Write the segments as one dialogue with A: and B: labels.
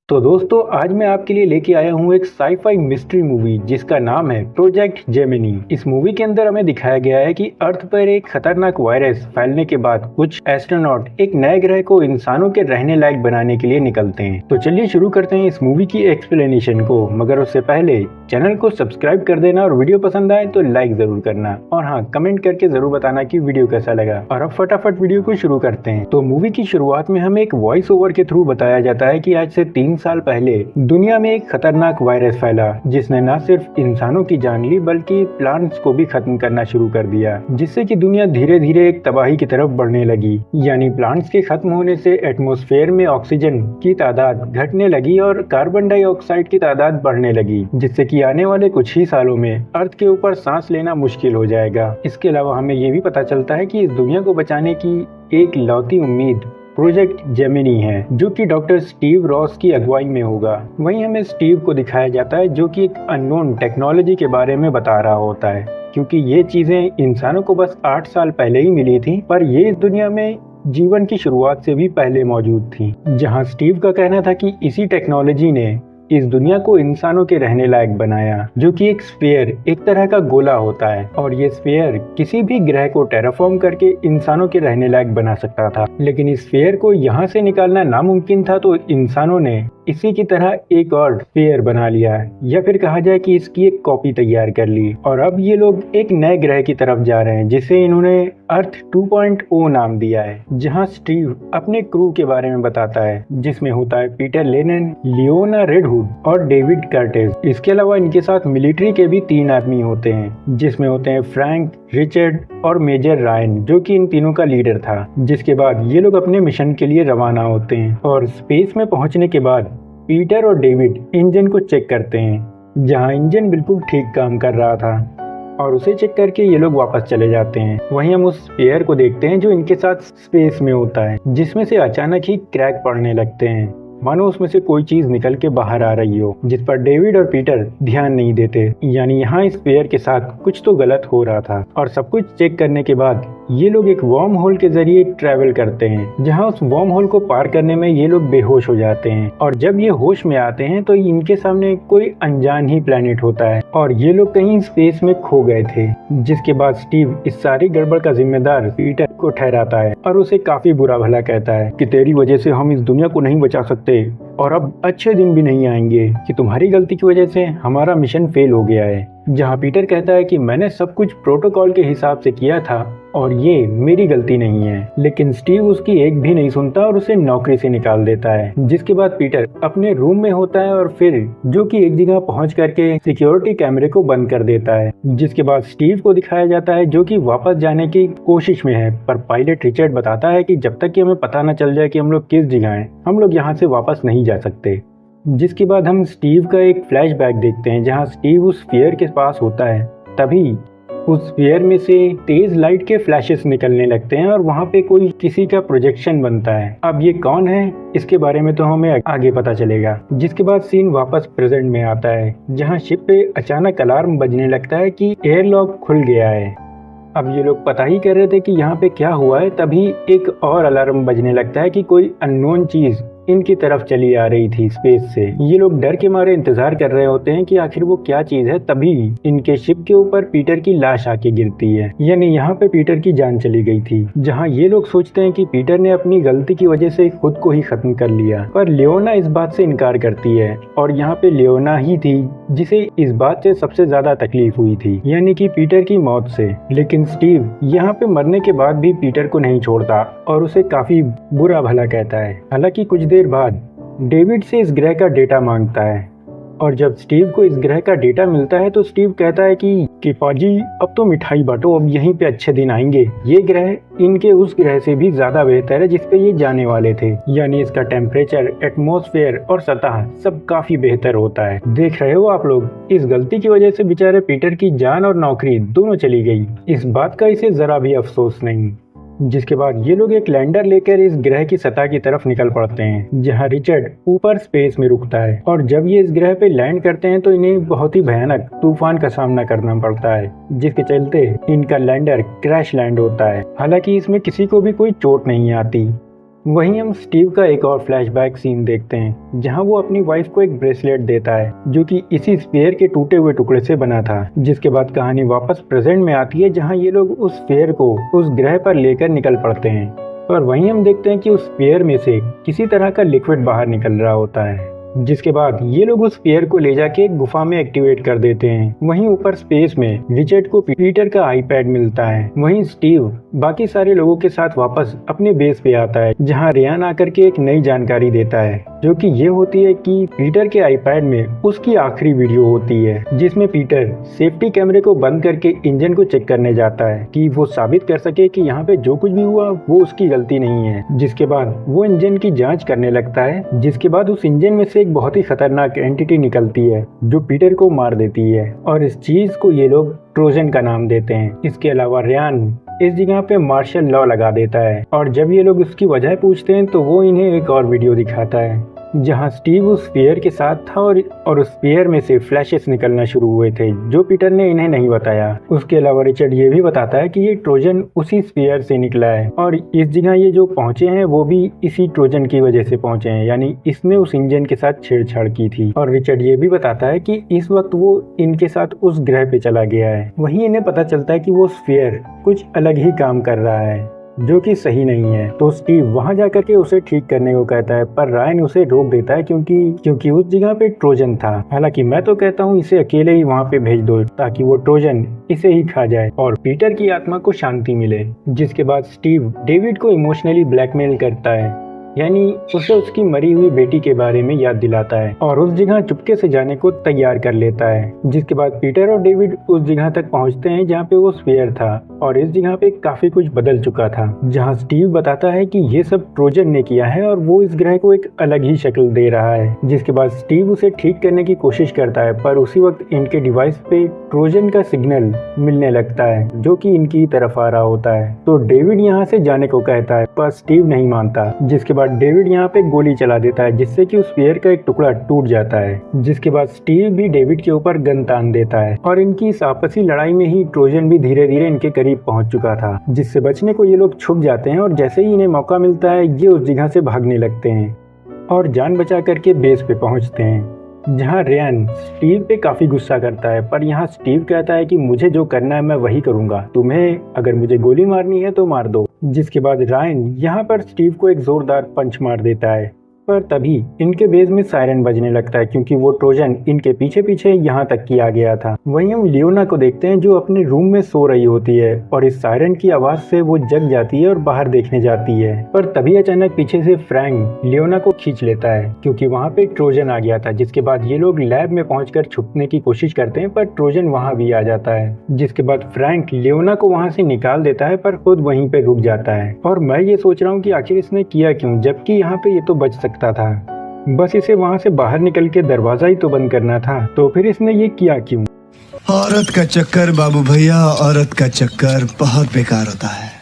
A: तो दोस्तों आज मैं आपके लिए लेके आया हूँ एक साईफाई मिस्ट्री मूवी जिसका नाम है प्रोजेक्ट जेमिनी। इस मूवी के अंदर हमें दिखाया गया है कि अर्थ पर एक खतरनाक वायरस फैलने के बाद कुछ एस्ट्रोनॉट एक नए ग्रह को इंसानों के रहने लायक बनाने के लिए निकलते हैं। तो चलिए शुरू करते हैं इस मूवी की एक्सप्लेनेशन को, मगर उससे पहले चैनल को सब्सक्राइब कर देना और वीडियो पसंद आए तो लाइक जरूर करना और हाँ, कमेंट करके जरूर बताना कि वीडियो कैसा लगा। और अब फटाफट वीडियो को शुरू करते हैं। तो मूवी की शुरुआत में हमें एक वॉइस ओवर के थ्रू बताया जाता है कि आज से 3 साल पहले दुनिया में एक खतरनाक वायरस फैला जिसने न सिर्फ इंसानों की जान ली बल्कि प्लांट्स को भी खत्म करना शुरू कर दिया, जिससे कि दुनिया धीरे धीरे एक तबाही की तरफ बढ़ने लगी। यानी प्लांट्स के खत्म होने से एटमॉस्फेयर में ऑक्सीजन की तादाद घटने लगी और कार्बन डाइऑक्साइड की तादाद बढ़ने लगी, जिससे कि आने वाले कुछ ही सालों में अर्थ के ऊपर सांस लेना मुश्किल हो जाएगा। इसके अलावा हमें ये भी पता चलता है कि इस दुनिया को बचाने की एक लौती उम्मीद प्रोजेक्ट जेमिनी है, जो कि डॉक्टर स्टीव रॉस की अगुवाई में होगा। वहीं हमें स्टीव को दिखाया जाता है जो कि एक अननोन टेक्नोलॉजी के बारे में बता रहा होता है, क्योंकि ये चीजें इंसानों को बस 8 साल पहले ही मिली थी, पर ये इस दुनिया में जीवन की शुरुआत से भी पहले मौजूद थी। जहां स्टीव का कहना था कि इसी टेक्नोलॉजी ने इस दुनिया को इंसानों के रहने लायक बनाया, जो कि एक स्फीयर, एक तरह का गोला होता है, और ये स्फीयर किसी भी ग्रह को टेराफॉर्म करके इंसानों के रहने लायक बना सकता था। लेकिन इस स्फीयर को यहाँ से निकालना नामुमकिन था, तो इंसानों ने इसी की तरह एक और स्फीयर बना लिया, या फिर कहा जाए कि इसकी एक कॉपी तैयार कर ली। और अब ये लोग एक नए ग्रह की तरफ जा रहे हैं जिसे इन्होंने अर्थ 2.0 नाम दिया है, जहां स्टीव अपने क्रू के बारे में बताता है, जिसमें होता है पीटर लेनन, लियोना रेडवुड और डेविड कर्टिस। इसके अलावा इनके साथ मिलिट्री के भी 3 आदमी होते हैं, जिसमें होते हैं फ्रैंक, रिचर्ड और मेजर रायन, जो कि इन तीनों का लीडर था। जिसके बाद ये लोग अपने मिशन के लिए रवाना होते हैं और स्पेस में पहुंचने के बाद पीटर और डेविड इंजन को चेक करते हैं, जहां इंजन बिल्कुल ठीक काम कर रहा था, और उसे चेक करके ये लोग वापस चले जाते हैं। वहीं हम उस स्पेयर को देखते हैं जो इनके साथ स्पेस में होता है, जिसमें से अचानक ही क्रैक पड़ने लगते हैं, मानो उसमें से कोई चीज निकल के बाहर आ रही हो, जिस पर डेविड और पीटर ध्यान नहीं देते। यानी यहाँ इस पेयर के साथ कुछ तो गलत हो रहा था। और सब कुछ चेक करने के बाद ये लोग एक वर्म होल के जरिए ट्रैवल करते हैं, जहाँ उस वर्म होल को पार करने में ये लोग बेहोश हो जाते हैं। और जब ये होश में आते हैं तो इनके सामने कोई अनजान ही प्लेनेट होता है और ये लोग कहीं स्पेस में खो गए थे। जिसके बाद स्टीव इस सारी गड़बड़ का जिम्मेदार पीटर को ठहराता है और उसे काफी बुरा भला कहता है कि तेरी वजह से हम इस दुनिया को नहीं बचा सकते और अब अच्छे दिन भी नहीं आएंगे, कि तुम्हारी गलती की वजह से हमारा मिशन फेल हो गया है। जहां पीटर कहता है कि मैंने सब कुछ प्रोटोकॉल के हिसाब से किया था और ये मेरी गलती नहीं है। लेकिन स्टीव उसकी एक भी नहीं सुनता और उसे नौकरी से निकाल देता है। जिसके बाद पीटर अपने रूम में होता है और फिर जो कि एक जगह पहुंच करके सिक्योरिटी कैमरे को बंद कर देता है। जिसके बाद स्टीव को दिखाया जाता है जो कि वापस जाने की कोशिश में है, पर पायलट रिचर्ड बताता है कि जब तक कि हमें पता न चल जाए कि हम लोग किस जगह हैं, हम लोग यहाँ से वापस नहीं जा सकते। जिसके बाद हम स्टीव का एक फ्लैशबैक देखते हैं, जहां स्टीव उस स्फीयर के पास होता है। तभी उस स्फीयर में से तेज लाइट के फ्लैशेस निकलने लगते हैं और वहां पे कोई किसी का प्रोजेक्शन बनता है। अब ये कौन है इसके बारे में तो हमें आगे पता चलेगा। जिसके बाद सीन वापस प्रेजेंट में आता है, जहां शिप पे अचानक अलार्म बजने लगता है कि एयरलॉक खुल गया है। अब ये लोग पता ही कर रहे थे कि यहाँ पे क्या हुआ है, तभी एक और अलार्म बजने लगता है कि कोई अननोन चीज इनकी तरफ चली आ रही थी स्पेस से। ये लोग डर के मारे इंतजार कर रहे होते हैं कि आखिर वो क्या चीज है। तभी इनके शिप के ऊपर पीटर की लाश आके गिरती है, यानी यहाँ पे पीटर की जान चली गई थी। जहाँ ये लोग सोचते हैं कि पीटर ने अपनी गलती की वजह से खुद को ही खत्म कर लिया, पर लियोना इस बात से इनकार करती है और यहाँ पे लियोना ही थी जिसे इस बात से सबसे ज्यादा तकलीफ हुई थी, यानी कि पीटर की मौत से। लेकिन स्टीव यहाँ पे मरने के बाद भी पीटर को नहीं छोड़ता और उसे काफी बुरा भला कहता है। हालांकि कुछ देर बाद डेविड से इस ग्रह का डेटा मांगता है और जब स्टीव को इस ग्रह का डेटा मिलता है तो स्टीव कहता है कि पाजी अब तो मिठाई बांटो, अब यहीं पे अच्छे दिन आएंगे। ये ग्रह इनके उस ग्रह से भी ज्यादा बेहतर है जिस पे ये जाने वाले थे, यानी इसका टेम्परेचर, एटमॉस्फेयर और सतह सब काफी बेहतर होता है। देख रहे हो आप लोग, इस गलती की वजह से बेचारे पीटर की जान और नौकरी दोनों चली गई। इस बात का इसे जरा भी अफसोस नहीं। जिसके बाद ये लोग एक लैंडर लेकर इस ग्रह की सतह की तरफ निकल पड़ते हैं, जहां रिचर्ड ऊपर स्पेस में रुकता है। और जब ये इस ग्रह पे लैंड करते हैं तो इन्हें बहुत ही भयानक तूफान का सामना करना पड़ता है, जिसके चलते इनका लैंडर क्रैश लैंड होता है। हालांकि इसमें किसी को भी कोई चोट नहीं आती, वहीं हम स्टीव का एक और फ्लैशबैक सीन देखते हैं जहां वो अपनी वाइफ को एक ब्रेसलेट देता है जो कि इसी स्फीयर के टूटे हुए टुकड़े से बना था। जिसके बाद कहानी वापस प्रेजेंट में आती है जहां ये लोग उस स्फीयर को उस ग्रह पर लेकर निकल पड़ते हैं और वहीं हम देखते हैं कि उस स्फीयर में से किसी तरह का लिक्विड बाहर निकल रहा होता है। जिसके बाद ये लोग उस स्फीयर को ले जाके एक गुफा में एक्टिवेट कर देते हैं। वहीं ऊपर स्पेस में रिचर्ड को पीटर का आईपैड मिलता है। वहीं स्टीव बाकी सारे लोगों के साथ वापस अपने बेस पे आता है जहां रियान आकर के एक नई जानकारी देता है जो कि ये होती है कि पीटर के आईपैड में उसकी आखिरी वीडियो होती है जिसमें पीटर सेफ्टी कैमरे को बंद करके इंजन को चेक करने जाता है कि वो साबित कर सके कि यहाँ पे जो कुछ भी हुआ वो उसकी गलती नहीं है। जिसके बाद वो इंजन की जांच करने लगता है। जिसके बाद उस इंजन में से एक बहुत ही खतरनाक एंटिटी निकलती है जो पीटर को मार देती है और इस चीज को ये लोग ट्रोजन का नाम देते हैं। इसके अलावा रियान इस जगह पे मार्शल लॉ लगा देता है और जब ये लोग उसकी वजह पूछते हैं तो वो इन्हें एक और वीडियो दिखाता है जहां स्टीव उस स्फीयर के साथ था और उस स्फीयर में से फ्लैशेस निकलना शुरू हुए थे जो पीटर ने इन्हें नहीं बताया। उसके अलावा रिचर्ड ये भी बताता है कि ये ट्रोजन उसी स्फीयर से निकला है और इस जगह ये जो पहुंचे हैं वो भी इसी ट्रोजन की वजह से पहुंचे हैं, यानी इसने उस इंजन के साथ छेड़छाड़ की थी। और रिचर्ड ये भी बताता है कि इस वक्त वो इनके साथ उस ग्रह पे चला गया है। वहीं इन्हें पता चलता है कि वो स्फीयर कुछ अलग ही काम कर रहा है जो कि सही नहीं है। तो स्टीव वहां जाकर के उसे ठीक करने को कहता है पर रायन उसे रोक देता है क्योंकि उस जगह पे ट्रोजन था। हालांकि मैं तो कहता हूँ इसे अकेले ही वहां पे भेज दो ताकि वो ट्रोजन इसे ही खा जाए और पीटर की आत्मा को शांति मिले। जिसके बाद स्टीव डेविड को इमोशनली ब्लैकमेल करता है, यानी उसे उसकी मरी हुई बेटी के बारे में याद दिलाता है और उस जगह चुपके से जाने को तैयार कर लेता है। जिसके बाद पीटर और डेविड उस जगह तक पहुंचते हैं जहां पे वो स्फीयर था और इस जगह पे काफी कुछ बदल चुका था। जहां स्टीव बताता है कि ये सब ट्रोजन ने किया है और वो इस ग्रह को एक अलग ही शक्ल दे रहा है। जिसके बाद स्टीव उसे ठीक करने की कोशिश करता है पर उसी वक्त इनके डिवाइस पे ट्रोजन का सिग्नल मिलने लगता है जो कि इनकी तरफ आ रहा होता है। तो डेविड यहाँ से जाने को कहता है पर स्टीव नहीं मानता। जिसके बाद डेविड यहाँ पे गोली चला देता है जिससे कि उस स्फीयर का एक टुकड़ा टूट जाता है। जिसके बाद स्टीव भी डेविड के ऊपर गन तान देता है और इनकी इस आपसी लड़ाई में ही ट्रोजन भी धीरे धीरे इनके करीब पहुंच चुका था, जिससे बचने को ये लोग छुप जाते हैं और जैसे ही इन्हें मौका मिलता है ये उस जगह से भागने लगते हैं और जान बचा करके बेस पे पहुंचते हैं जहां रियान स्टीव पे काफी गुस्सा करता है पर यहाँ स्टीव कहता है कि मुझे जो करना है मैं वही करूंगा, तुम्हें अगर मुझे गोली मारनी है तो मार दो। जिसके बाद रायन यहाँ पर स्टीव को एक जोरदार पंच मार देता है पर तभी इनके बेस में सायरन बजने लगता है क्योंकि वो ट्रोजन इनके पीछे पीछे यहाँ तक किया गया था। वहीं हम लियोना को देखते हैं जो अपने रूम में सो रही होती है और इस सायरन की आवाज से वो जग जाती है और बाहर देखने जाती है पर तभी अचानक पीछे से फ्रैंक लियोना को खींच लेता है क्योंकि वहाँ पे ट्रोजन आ गया था। जिसके बाद ये लोग लैब में पहुंचकर छुपने की कोशिश करते हैं पर ट्रोजन वहाँ भी आ जाता है। जिसके बाद फ्रैंक लियोना को वहाँ से निकाल देता है पर खुद वहीं पे रुक जाता है और मैं ये सोच रहा हूँ कि आखिर इसने किया क्यों जबकि यहाँ पे ये तो बच सकता था, बस इसे वहां से बाहर निकल के दरवाजा ही तो बंद करना था, तो फिर इसने ये किया क्यों।
B: औरत का चक्कर बाबू भैया, औरत का चक्कर बहुत बेकार होता है।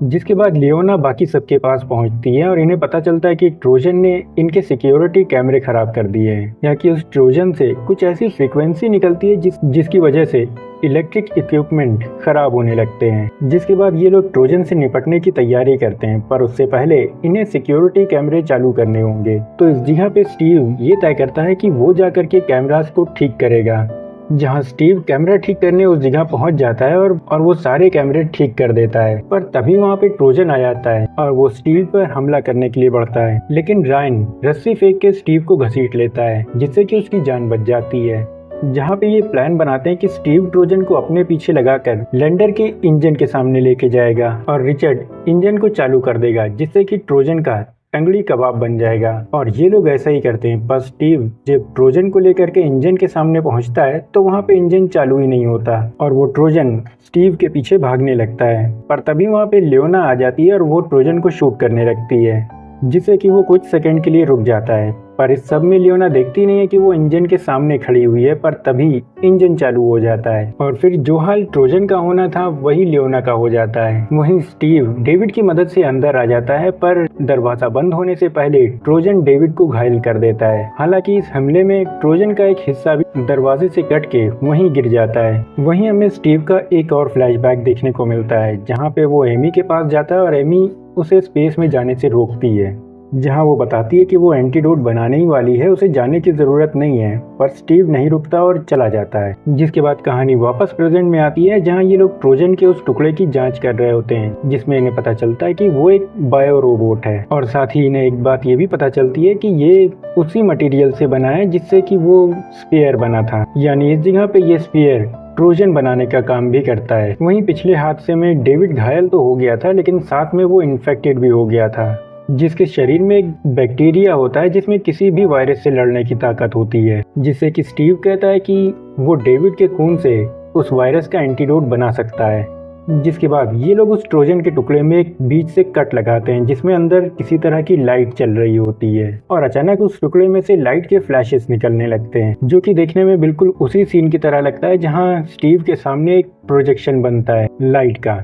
A: जिसके बाद लियोना बाकी सबके पास पहुंचती है और इन्हें पता चलता है कि ट्रोजन ने इनके सिक्योरिटी कैमरे खराब कर दिए हैं या कि उस ट्रोजन से कुछ ऐसी फ्रीक्वेंसी निकलती है जिसकी वजह से इलेक्ट्रिक इक्विपमेंट खराब होने लगते हैं। जिसके बाद ये लोग ट्रोजन से निपटने की तैयारी करते हैं पर उससे पहले इन्हें सिक्योरिटी कैमरे चालू करने होंगे। तो इस जगह पे स्टीव ये तय करता है कि वो जाकर के कैमरास को ठीक करेगा। जहां स्टीव कैमरा ठीक करने उस जगह पहुंच जाता है और वो सारे कैमरे ठीक कर देता है पर तभी वहां पे ट्रोजन आ जाता है और वो स्टीव पर हमला करने के लिए बढ़ता है लेकिन रायन रस्सी फेंक के स्टीव को घसीट लेता है जिससे कि उसकी जान बच जाती है। जहाँ पे ये प्लान बनाते हैं कि स्टीव ट्रोजन को अपने पीछे लगाकर लैंडर के इंजन के सामने लेके जाएगा और रिचर्ड इंजन को चालू कर देगा जिससे कि ट्रोजन का टंगड़ी कबाब बन जाएगा और ये लोग ऐसा ही करते हैं। पर स्टीव जब ट्रोजन को लेकर के इंजन के सामने पहुंचता है तो वहां पे इंजन चालू ही नहीं होता और वो ट्रोजन स्टीव के पीछे भागने लगता है पर तभी वहां पे लियोना आ जाती है और वो ट्रोजन को शूट करने लगती है जिससे कि वो कुछ सेकंड के लिए रुक जाता है। पर इस सब में लियोना देखती नहीं है कि वो इंजन के सामने खड़ी हुई है पर तभी इंजन चालू हो जाता है और फिर जो हाल ट्रोजन का होना था वही लियोना का हो जाता है। वहीं स्टीव डेविड की मदद से अंदर आ जाता है पर दरवाजा बंद होने से पहले ट्रोजन डेविड को घायल कर देता है। हालांकि इस हमले में ट्रोजन का एक हिस्सा भी दरवाजे से कट के वहीं गिर जाता है। वहीं हमें स्टीव का एक और फ्लैशबैक देखने को मिलता है जहाँ पे वो एमी के पास जाता है और एमी उसे स्पेस में जाने से रोकती है, जहां वो बताती है कि वो एंटीडोट बनाने ही वाली है, उसे जाने की ज़रूरत नहीं है। पर स्टीव नहीं रुकता और चला जाता है। जिसके बाद कहानी वापस प्रेजेंट में आती है, जहां ये लोग ट्रोजन के उस टुकड़े की जांच कर रहे होते हैं, जिसमें इन्हें पता चलता है कि वो एक बायो रोबोट है। और साथ ही इन्हें एक बात ये भी पता चलती है कि ये उसी मटेरियल से बना है जिससे कि वो स्पेयर बना था, यानी इस जगह पे ये स्पेयर ट्रोजन बनाने का काम भी करता है। वहीं पिछले हादसे में डेविड घायल तो हो गया था, लेकिन साथ में वो इन्फेक्टेड भी हो गया था, जिसके शरीर में एक बैक्टीरिया होता है जिसमें किसी भी वायरस से लड़ने की ताकत होती है, जिससे कि स्टीव कहता है कि वो डेविड के खून से उस वायरस का एंटीडोट बना सकता है। जिसके बाद ये लोग उस ट्रोजन के टुकड़े में एक बीच से कट लगाते हैं, जिसमें अंदर किसी तरह की लाइट चल रही होती है, और अचानक उस टुकड़े में से लाइट के फ्लैशेस निकलने लगते हैं, जो कि देखने में बिल्कुल उसी सीन की तरह लगता है जहां स्टीव के सामने एक प्रोजेक्शन बनता है लाइट का।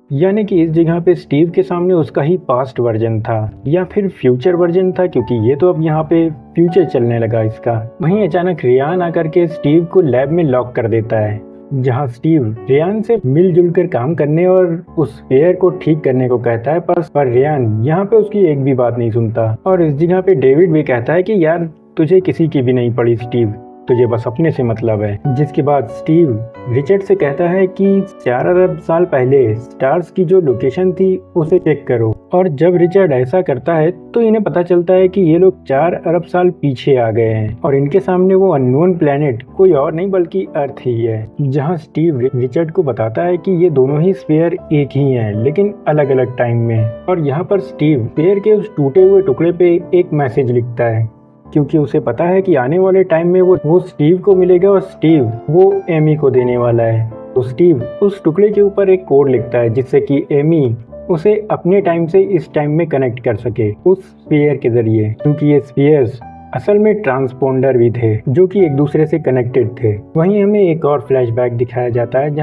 A: यानी कि इस जगह पे स्टीव के सामने उसका ही पास्ट वर्जन था या फिर फ्यूचर वर्जन था, क्योंकि ये तो अब यहाँ पे फ्यूचर चलने लगा इसका। वहीं अचानक रियान आकर के स्टीव को लैब में लॉक कर देता है, जहां स्टीव रियान से मिलजुल कर काम करने और उस स्पेयर को ठीक करने को कहता है, पर रियान यहाँ पे उसकी एक भी बात नहीं सुनता। और इस जगह पे डेविड भी कहता है कि यार तुझे किसी की भी नहीं पड़ी स्टीव, तुझे बस अपने से मतलब है। जिसके बाद स्टीव रिचर्ड से कहता है कि 4 अरब साल पहले स्टार्स की जो लोकेशन थी उसे चेक करो। और जब रिचर्ड ऐसा करता है तो इन्हें पता चलता है कि ये लोग 4 अरब साल पीछे आ गए हैं, और इनके सामने वो अननोन प्लेनेट कोई और नहीं बल्कि अर्थ ही है। जहां स्टीव रिचर्ड को बताता है कि ये दोनों ही स्पेयर एक ही हैं, लेकिन अलग अलग टाइम में। और यहाँ पर स्टीव स्पेयर के उस टूटे हुए टुकड़े पे एक मैसेज लिखता है, क्योंकि उसे पता है कि आने वाले टाइम में वो स्टीव को मिलेगा और स्टीव वो एमी को देने वाला है। तो स्टीव उस टुकड़े के ऊपर एक कोड लिखता है, जिससे कि एमी उसे अपने टाइम से इस टाइम में कनेक्ट कर सके उस स्पेयर के जरिए, क्योंकि ये स्पेयर्स असल में ट्रांसपोंडर भी थे जो कि एक दूसरे से कनेक्टेड थे। वहीं हमें एक और फ्लैशबैक दिखाया जाता है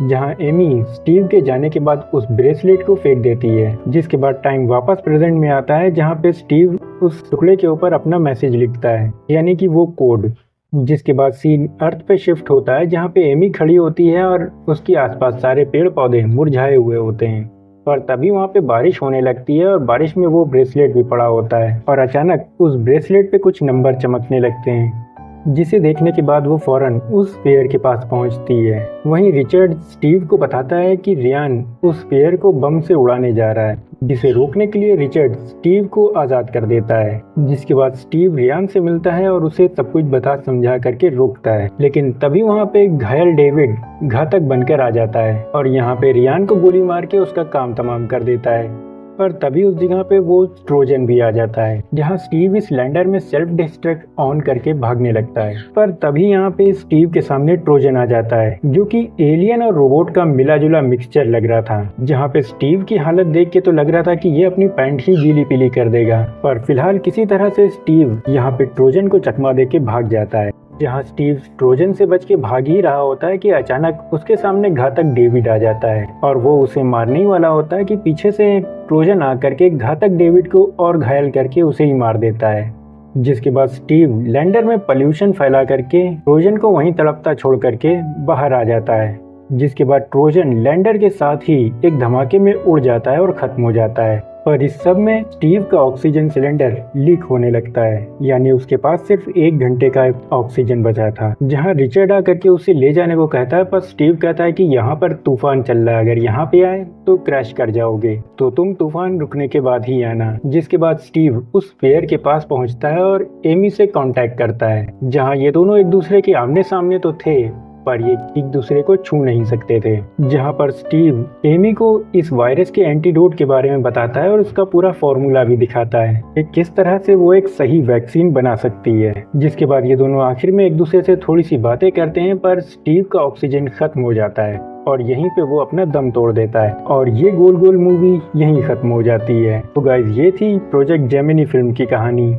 A: जहां एमी स्टीव के जाने के बाद उस ब्रेसलेट को फेंक देती है। जिसके बाद टाइम वापस प्रेजेंट में आता है, जहां पे स्टीव उस टुकड़े के ऊपर अपना मैसेज लिखता है, यानी कि वो कोड। जिसके बाद सीन अर्थ पे शिफ्ट होता है, जहाँ पे एमी खड़ी होती है और उसके आसपास सारे पेड़ पौधे मुरझाए हुए होते हैं। और तभी वहाँ पे बारिश होने लगती है, और बारिश में वो ब्रेसलेट भी पड़ा होता है, और अचानक उस ब्रेसलेट पे कुछ नंबर चमकने लगते हैं, जिसे देखने के बाद वो फौरन उस स्पेयर के पास पहुंचती है। वहीं रिचर्ड स्टीव को बताता है कि रियान उस स्पेयर को बम से उड़ाने जा रहा है, जिसे रोकने के लिए रिचर्ड स्टीव को आज़ाद कर देता है। जिसके बाद स्टीव रियान से मिलता है और उसे सब कुछ बता समझा करके रोकता है, लेकिन तभी वहाँ पे घायल डेविड घातक बनकर आ जाता है और यहाँ पे रियान को गोली मार के उसका काम तमाम कर देता है। पर तभी उस जगह पे वो ट्रोजन भी आ जाता है, जहाँ स्टीव इस लैंडर में सेल्फ डिस्ट्रक्ट ऑन करके भागने लगता है। पर तभी यहाँ पे स्टीव के सामने ट्रोजन आ जाता है, जो कि एलियन और रोबोट का मिला जुला मिक्सचर लग रहा था। जहाँ पे स्टीव की हालत देख के तो लग रहा था कि ये अपनी पैंट ही गीली पीली कर देगा, पर फिलहाल किसी तरह से स्टीव यहाँ पे ट्रोजन को चकमा दे के भाग जाता है। जहाँ स्टीव ट्रोजन से बच के भाग ही रहा होता है कि अचानक उसके सामने घातक डेविड आ जाता है, और वो उसे मारने ही वाला होता है कि पीछे से ट्रोजन आकर के घातक डेविड को और घायल करके उसे ही मार देता है। जिसके बाद स्टीव लैंडर में पॉल्यूशन फैला करके ट्रोजन को वहीं तड़पता छोड़ करके बाहर आ जाता है। जिसके बाद ट्रोजन लैंडर के साथ ही एक धमाके में उड़ जाता है और खत्म हो जाता है। पर इस सब में स्टीव का ऑक्सीजन सिलेंडर लीक होने लगता है, यानी उसके पास सिर्फ 1 घंटे का ऑक्सीजन बचा था। जहां रिचर्ड आकर के उसे ले जाने को कहता है, पर स्टीव कहता है कि यहाँ पर तूफान चल रहा है, अगर यहाँ पे आए तो क्रैश कर जाओगे, तो तुम तूफान रुकने के बाद ही आना। जिसके बाद स्टीव उस स्पेयर के पास पहुँचता है और एमी से कॉन्टेक्ट करता है, जहाँ ये दोनों एक दूसरे के आमने सामने तो थे, पर ये एक दूसरे को छू नहीं सकते थे। जहां पर स्टीव एमी को इस वायरस के एंटीडोट के बारे में बताता है और उसका पूरा फॉर्मूला भी दिखाता है कि किस तरह से वो एक सही वैक्सीन बना सकती है। जिसके बाद ये दोनों आखिर में एक दूसरे से थोड़ी सी बातें करते हैं, पर स्टीव का ऑक्सीजन खत्म हो जाता है और यहीं पे वो अपना दम तोड़ देता है, और ये गोल गोल मूवी यहीं खत्म हो जाती है। तो गाइज, ये थी प्रोजेक्ट जेमिनी फिल्म की कहानी।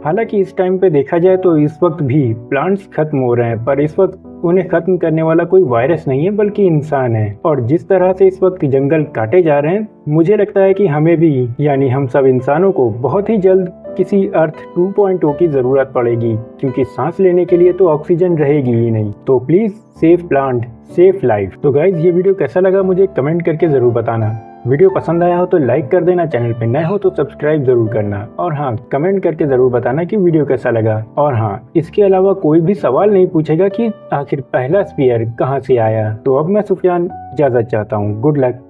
A: हालांकि इस टाइम पे देखा जाए तो इस वक्त भी प्लांट्स खत्म हो रहे हैं, पर इस वक्त उन्हें खत्म करने वाला कोई वायरस नहीं है बल्कि इंसान है। और जिस तरह से इस वक्त जंगल काटे जा रहे हैं, मुझे लगता है कि हमें भी, यानी हम सब इंसानों को बहुत ही जल्द किसी अर्थ 2.0 की जरूरत पड़ेगी, क्योंकि सांस लेने के लिए तो ऑक्सीजन रहेगी ही नहीं। तो please safe plant safe life. तो गाइज, ये वीडियो कैसा लगा मुझे कमेंट करके जरूर बताना। वीडियो पसंद आया हो तो लाइक कर देना, चैनल पे नए हो तो सब्सक्राइब जरूर करना, और हाँ, कमेंट करके जरूर बताना कि वीडियो कैसा लगा। और हाँ, इसके अलावा कोई भी सवाल नहीं पूछेगा कि आखिर पहला स्पीयर कहाँ से आया। तो अब मैं सुफियान इजाजत चाहता हूँ। Good luck.